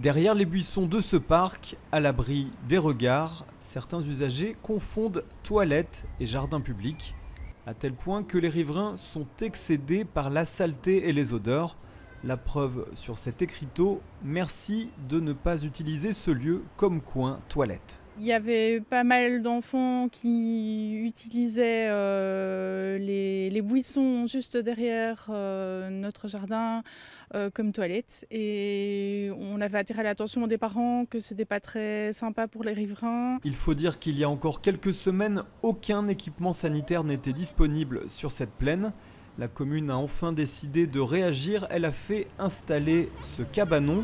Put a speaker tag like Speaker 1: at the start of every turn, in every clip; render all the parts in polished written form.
Speaker 1: Derrière les buissons de ce parc, à l'abri des regards, certains usagers confondent toilettes et jardin public, à tel point que les riverains sont excédés par la saleté et les odeurs. La preuve sur cet écriteau: merci de ne pas utiliser ce lieu comme coin toilette.
Speaker 2: Il y avait pas mal d'enfants qui utilisaient les buissons juste derrière notre jardin comme toilette. Et on avait attiré l'attention des parents que c'était pas très sympa pour les riverains.
Speaker 1: Il faut dire qu'il y a encore quelques semaines, aucun équipement sanitaire n'était disponible sur cette plaine. La commune a enfin décidé de réagir. Elle a fait installer ce cabanon.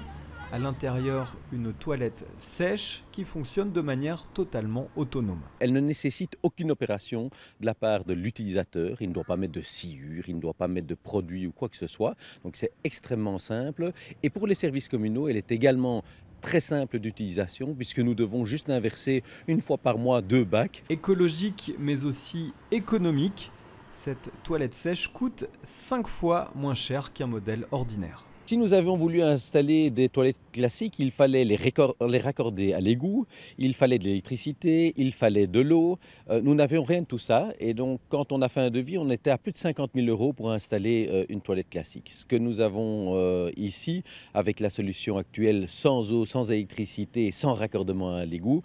Speaker 1: À l'intérieur, une toilette sèche qui fonctionne de manière totalement autonome.
Speaker 3: Elle ne nécessite aucune opération de la part de l'utilisateur. Il ne doit pas mettre de sciure, il ne doit pas mettre de produits ou quoi que ce soit. Donc c'est extrêmement simple. Et pour les services communaux, elle est également très simple d'utilisation puisque nous devons juste inverser une fois par mois 2 bacs.
Speaker 1: Écologique mais aussi économique, cette toilette sèche coûte 5 fois moins cher qu'un modèle ordinaire.
Speaker 3: Si nous avions voulu installer des toilettes classiques, il fallait les raccorder à l'égout, il fallait de l'électricité, il fallait de l'eau. Nous n'avions rien de tout ça et donc quand on a fait un devis, on était à plus de 50 000 € pour installer une toilette classique. Ce que nous avons ici, avec la solution actuelle, sans eau, sans électricité, sans raccordement à l'égout,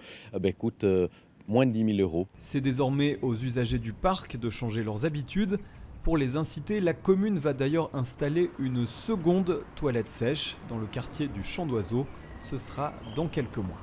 Speaker 3: coûte moins de 10 000 €.
Speaker 1: C'est désormais aux usagers du parc de changer leurs habitudes. Pour les inciter, la commune va d'ailleurs installer une seconde toilette sèche dans le quartier du Champ d'Oiseau. Ce sera dans quelques mois.